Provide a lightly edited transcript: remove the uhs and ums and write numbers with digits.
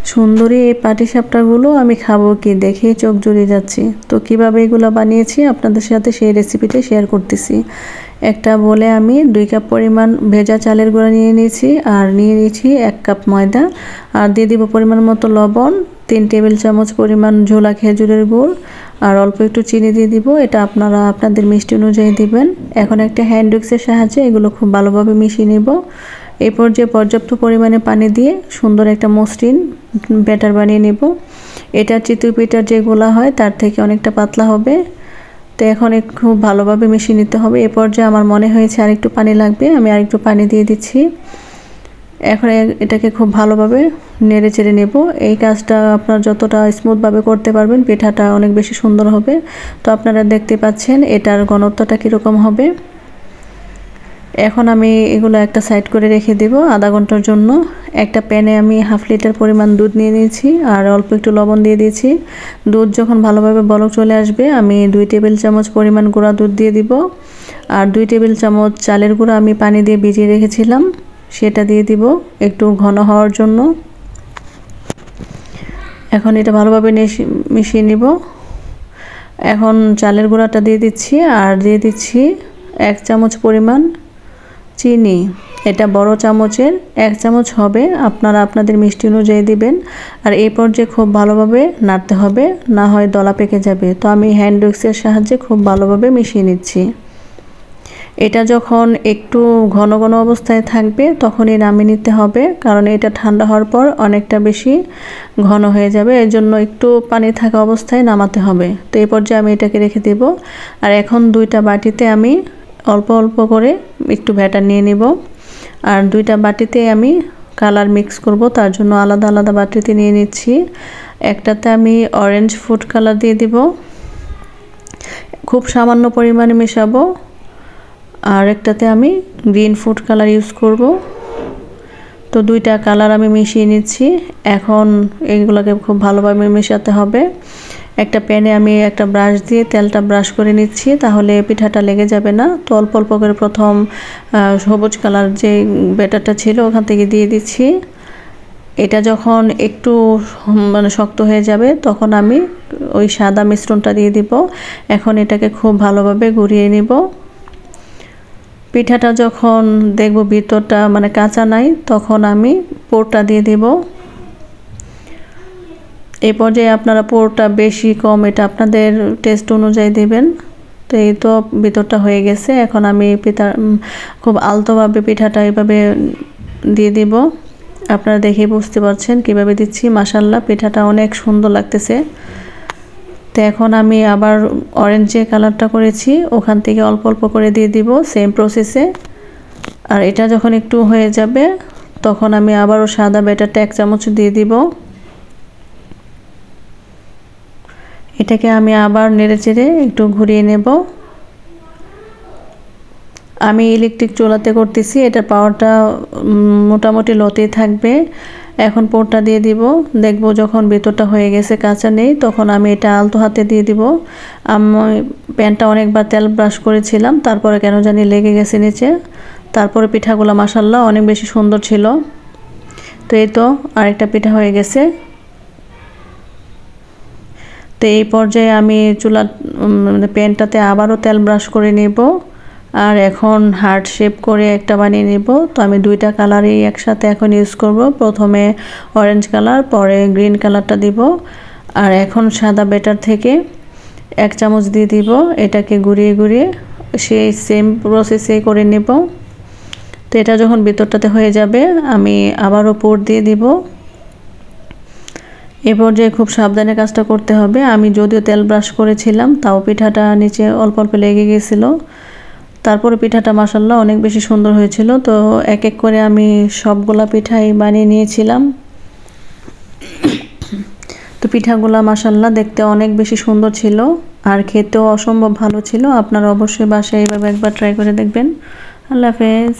সুন্দরী এই পাটিসাপটাগুলো আমি খাবো কি দেখে চোখ জুড়িয়ে যাচ্ছে। তো কিভাবে এগুলো বানিয়েছি আপনাদের সাথে সেই রেসিপিটা শেয়ার করতেছি। একটা বলে আমি 2 কাপ পরিমাণ ভেজা চালের গুঁড়া নিয়ে নিয়েছি, আর নিয়ে নিয়েছি 1 কাপ ময়দা, আর দিয়ে দিব পরিমাণ মতো লবণ, 3 টেবিল চামচ পরিমাণ ঝোলা খেজুরের গুড়, আর অল্প একটু চিনি দিয়ে দিব। এটা আপনারা আপনাদের মিষ্টি অনুযায়ী দিবেন। এখন একটা হ্যান্ড উইক্সের সাহায্যে এগুলো খুব ভালোভাবে মিশিয়ে নেব। এই পর্যায়ে পর্যাপ্ত পরিমাণে পানি দিয়ে সুন্দর একটা মসৃণ ব্যাটার বানিয়ে নেব। এটা চিতই পিঠার যে গোলা হয় তার থেকে অনেকটা পাতলা হবে। তো এখন খুব ভালোভাবে মিশিয়ে নিতে হবে। এই পর্যায়ে আমার মনে হয়েছে আরেকটু পানি লাগবে, আমি আরেকটু পানি দিয়ে দিচ্ছি। এখন এটাকে খুব ভালোভাবে নেড়ে চেড়ে নেব। এই কাজটা আপনারা যতটা স্মুথভাবে করতে পারবেন পিঠাটা অনেক বেশি সুন্দর হবে। তো আপনারা দেখতে পাচ্ছেন এটার ঘনত্বটা কীরকম হবে। এখন আমি এগুলো একটা সাইড করে রেখে দেব আধা ঘন্টার জন্য। একটা প্যানে আমি 1/2 লিটার পরিমাণ দুধ নিয়ে নিয়েছি, আর অল্প একটু লবণ দিয়ে দিয়েছি। দুধ যখন ভালোভাবে বলক চলে আসবে আমি 2 টেবিল চামচ পরিমাণ গুঁড়া দুধ দিয়ে দিব, আর 2 টেবিল চামচ চালের গুঁড়া আমি পানি দিয়ে ভিজিয়ে রেখেছিলাম সেটা দিয়ে দিব একটু ঘন হওয়ার জন্য। এখন এটা ভালোভাবে মিশিয়ে নিব। এখন চালের গুঁড়াটা দিয়ে দিচ্ছি, আর দিয়ে দিচ্ছি 1 চামচ পরিমাণ চিনি। এটা বড় চামচের 1 চামচ হবে, আপনারা আপনাদের মিষ্টি অনুযায়ী দিবেন। আর এই পর্যায়ে খুব ভালোভাবে নাড়তে হবে, না হয় দলা পেকে যাবে। তো আমি হ্যান্ড উইক্সের সাহায্যে খুব ভালোভাবে মিশিয়ে নিচ্ছি। এটা যখন একটু ঘন ঘন অবস্থায় থাকবে তখনই নামিয়ে নিতে হবে, কারণ এটা ঠান্ডা হওয়ার পর অনেকটা বেশি ঘন হয়ে যাবে। এর জন্য একটু পানি থাকা অবস্থায় নামাতে হবে। তো এই পর্যায়ে আমি এটাকে রেখে দেব। আর এখন 2টা বাটিতে আমি অল্প অল্প করে একটু ব্যাটার নিয়ে নিব, আর 2টা বাটিতে আমি কালার মিক্স করব। তার জন্য আলাদা আলাদা বাটিতে নিয়ে নিচ্ছি। একটাতে আমি অরেঞ্জ ফুড কালার দিয়ে দিব, খুব সামান্য পরিমাণে মেশাবো। আর একটাতে আমি গ্রিন ফুড কালার ইউজ করব। তো 2টা কালার আমি মিশিয়ে নিচ্ছি। এখন এইগুলোকে খুব ভালোভাবে মেশাতে হবে। একটা প্যানে আমি একটা ব্রাশ দিয়ে তেলটা ব্রাশ করে নিচ্ছি, তাহলে পিঠাটা লেগে যাবে না। তো অল্প অল্প করে প্রথম সবুজ কালার যে ব্যাটারটা ছিল ওখান থেকে দিয়ে দিচ্ছি। এটা যখন একটু শক্ত হয়ে যাবে তখন আমি ওই সাদা মিশ্রণটা দিয়ে দিব। এখন এটাকে খুব ভালোভাবে গুঁড়িয়ে নিব। পিঠাটা যখন দেখব ভিতরটা কাঁচা নাই তখন আমি পুরটা দিয়ে দিব। এই পর্যায়ে আপনারা পুরটা বেশি কম এটা আপনাদের টেস্ট অনুযায়ী দিবেন। তো এই তো ভিতরটা হয়ে গেছে। এখন আমি খুব আলতোভাবে পিঠাটা এইভাবে দিয়ে দিব। আপনারা দেখে বুঝতে পারছেন কিভাবে দিচ্ছি। মাশাআল্লাহ পিঠাটা অনেক সুন্দর লাগতেছে। তো এখন আমি আবার অরেঞ্জ যে কালারটা করেছি ওখান থেকে অল্প অল্প করে দিয়ে দিব সেম প্রসেসে। আর এটা যখন একটু হয়ে যাবে তখন আমি আবারও সাদা ব্যাটারটা 1 চামচ দিয়ে দিব। এটাকে আমি আবার নেড়েচেড়ে একটু ঘুরিয়ে নেব। আমি ইলেকট্রিক চুলাতে করতেছি, এটার পাওয়ারটা মোটামুটি লোতেই থাকবে। এখন পুরটা দিয়ে দিব। দেখব যখন ভেতরটা হয়ে গেছে কাঁচা নেই তখন আমি এটা আলতো হাতে দিয়ে দিব। আমি প্যানটা অনেকবার তেল ব্রাশ করেছিলাম, তারপরে কেন জানি লেগে গেছে নিচে। তারপরে পিঠাগুলো মাশাআল্লাহ অনেক বেশি সুন্দর ছিল। তো এই তো আরেকটা পিঠা হয়ে গেছে। তো এই পর্যায়ে আমি প্যানটাতে আবারও তেল ব্রাশ করে নেব, আর এখন হার্ট শেপ করে একটা বানিয়ে নেব। তো আমি 2টা কালারই একসাথে এখন ইউজ করব। প্রথমে অরেঞ্জ কালার, পরে গ্রিন কালারটা দিব। আর এখন সাদা ব্যাটার থেকে 1 চামচ দিয়ে দিব। এটাকে ঘুরিয়ে ঘুরিয়ে সেই সেম প্রসেসে করে নেব। তো এটা যখন ভিতরটাতে হয়ে যাবে আমি আবারও পুর দিয়ে দিব। এই পর্যায়ে খুব সাবধানে কাজটা করতে হবে। আমি যদিও তেল ব্রাশ করেছিলাম তাও পিঠাটা নিচে অল্প অল্প লেগে গিয়েছিল। তারপরে পিঠাটা মাশাআল্লাহ অনেক বেশি সুন্দর হয়েছিল। তো এক এক করে আমি সবগুলা পিঠাই বানিয়ে নিয়েছিলাম। তো পিঠাগুলা মাশাআল্লাহ দেখতে অনেক বেশি সুন্দর ছিল, আর খেতেও অসম্ভব ভালো ছিল। আপনারা অবশ্যই বাসায় এইভাবে একবার ট্রাই করে দেখবেন। আল্লাহ হাফেজ।